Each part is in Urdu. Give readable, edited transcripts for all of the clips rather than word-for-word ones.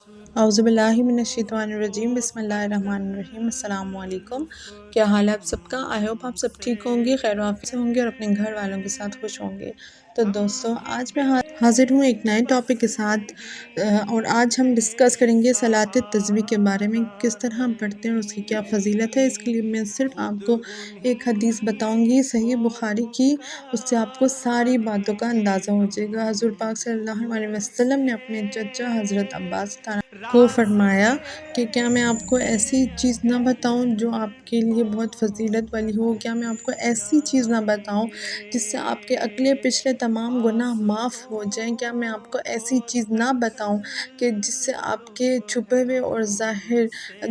اعوذ باللہ من الشیطان الرجیم، بسم اللہ الرحمن الرحیم۔ السلام علیکم، کیا حال ہے آپ سب کا؟ آئی ہوپ آپ سب ٹھیک ہوں گے، خیر و عافیت سے ہوں گے اور اپنے گھر والوں کے ساتھ خوش ہوں گے۔ تو دوستو، آج میں حاضر ہوں ایک نئے ٹاپک کے ساتھ، اور آج ہم ڈسکس کریں گے صلاۃ تسبیح کے بارے میں، کس طرح ہم پڑھتے ہیں اور اس کی کیا فضیلت ہے۔ اس کے لیے میں صرف آپ کو ایک حدیث بتاؤں گی صحیح بخاری کی، اس سے آپ کو ساری باتوں کا اندازہ ہو جائے گا۔ حضور پاک صلی اللہ علیہ وسلم نے اپنے چچا حضرت عباس کو فرمایا کہ کیا میں آپ کو ایسی چیز نہ بتاؤں جو آپ کے لیے بہت فضیلت والی ہو؟ کیا میں آپ کو ایسی چیز نہ بتاؤں جس سے آپ کے اگلے پچھلے تمام گناہ معاف ہو جائیں؟ کیا میں آپ کو ایسی چیز نہ بتاؤں کہ جس سے آپ کے چھپے ہوئے اور ظاہر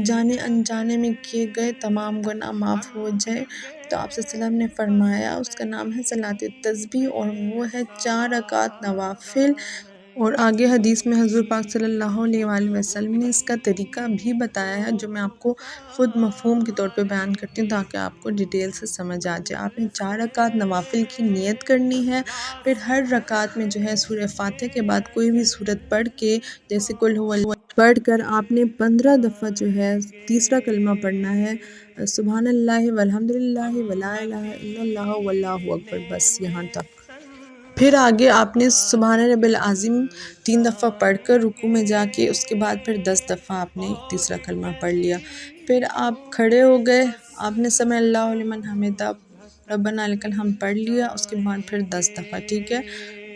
جانے انجانے میں کیے گئے تمام گناہ معاف ہو جائے؟ تو آپ صلی اللہ علیہ وسلم نے فرمایا، اس کا نام ہے صلاۃ تسبیح، اور وہ ہے 4 رکعت نوافل۔ اور آگے حدیث میں حضور پاک صلی اللہ علیہ وآلہ وسلم نے اس کا طریقہ بھی بتایا ہے، جو میں آپ کو خود مفہوم کے طور پہ بیان کرتی ہوں تاکہ آپ کو ڈیٹیل سے سمجھ آ جائے۔ آپ نے 4 رکعت نوافل کی نیت کرنی ہے، پھر ہر رکعت میں جو ہے سورہ فاتحہ کے بعد کوئی بھی سورت پڑھ کے، جیسے قل هو اللہ پڑھ کر آپ نے 15 دفعہ جو ہے تیسرا کلمہ پڑھنا ہے، سبحان اللہ والحمد للہ ولا الہ الا اللہ واللہ اکبر، بس یہاں تک۔ پھر آگے آپ نے سبحان رب العظیم 3 دفعہ پڑھ کر رکوع میں جا کے، اس کے بعد پھر 10 دفعہ آپ نے تیسرا کلمہ پڑھ لیا۔ پھر آپ کھڑے ہو گئے، آپ نے سمع اللہ لمن حمدہ ربنا لک الحمد پڑھ لیا، اس کے بعد پھر 10 دفعہ، ٹھیک ہے؟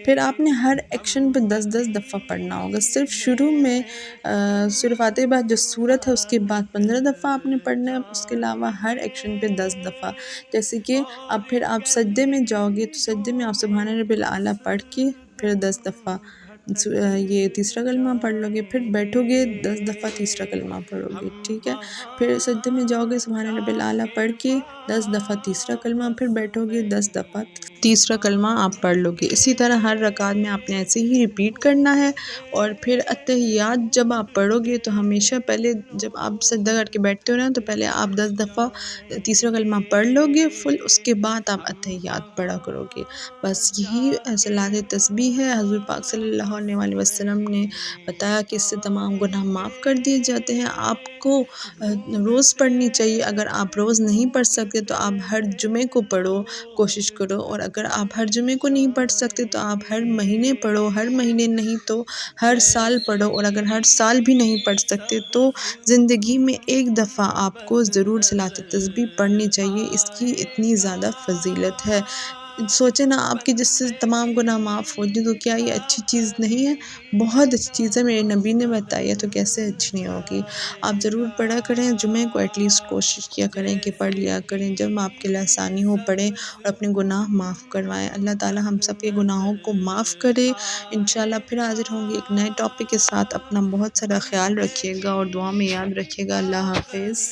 پھر آپ نے ہر ایکشن پہ 10 دفعہ پڑھنا ہوگا۔ صرف شروع میں سورہ فاتحہ کے بعد جو سورت ہے اس کے بعد 15 دفعہ آپ نے پڑھنا ہے، اس کے علاوہ ہر ایکشن پہ 10 دفعہ۔ جیسے کہ اب پھر آپ سجدے میں جاؤ گے تو سجدے میں آپ سبحان رب الاعلیٰ پڑھ کے پھر 10 دفعہ یہ تیسرا کلمہ پڑھ لو گے، پھر بیٹھو گے 10 دفعہ تیسرا کلمہ پڑھو گے، ٹھیک ہے؟ پھر سجدے میں جاؤ گے سبحان رب الاعلیٰ پڑھ کے 10 دفعہ تیسرا کلمہ، پھر بیٹھو گے 10 دفعہ تیسرا کلمہ آپ پڑھ لو گے۔ اسی طرح ہر رکعت میں آپ نے ایسے ہی ریپیٹ کرنا ہے۔ اور پھر اتحیات جب آپ پڑھو گے تو ہمیشہ پہلے جب آپ سجدہ کر کے بیٹھتے ہو نا تو پہلے آپ 10 دفعہ تیسرا کلمہ پڑھ لو گے فل، اس کے بعد آپ اتحیات پڑھا کرو گے۔ بس یہی صلاۃ تسبیح ہے۔ حضور پاک صلی اللہ علیہ وآلہ وسلم نے بتایا کہ اس سے تمام گناہ معاف کر دیے جاتے ہیں۔ آپ کو روز پڑھنی چاہیے، اگر آپ روز نہیں پڑھ سکتے تو آپ ہر جمعے کو پڑھو، کوشش کرو، اور اگر آپ ہر جمعے کو نہیں پڑھ سکتے تو آپ ہر مہینے پڑھو، ہر مہینے نہیں تو ہر سال پڑھو، اور اگر ہر سال بھی نہیں پڑھ سکتے تو زندگی میں ایک دفعہ آپ کو ضرور صلاۃ تسبیح پڑھنی چاہیے، اس کی اتنی زیادہ فضیلت ہے۔ سوچیں نا آپ کی جس سے تمام گناہ معاف ہوتے تو کیا یہ اچھی چیز نہیں ہے؟ بہت اچھی چیز ہے، میرے نبی نے بتائی ہے تو کیسے اچھی نہیں ہوگی؟ آپ ضرور پڑھا کریں، جمعے کو ایٹ لیسٹ کوشش کیا کریں کہ پڑھ لیا کریں، جب آپ کے لیے آسانی ہو پڑھیں اور اپنے گناہ معاف کروائیں۔ اللہ تعالی ہم سب کے گناہوں کو معاف کرے۔ انشاءاللہ پھر حاضر ہوں گی ایک نئے ٹاپک کے ساتھ۔ اپنا بہت سارا خیال رکھیے گا اور دعا میں یاد رکھیے گا۔ اللہ حافظ۔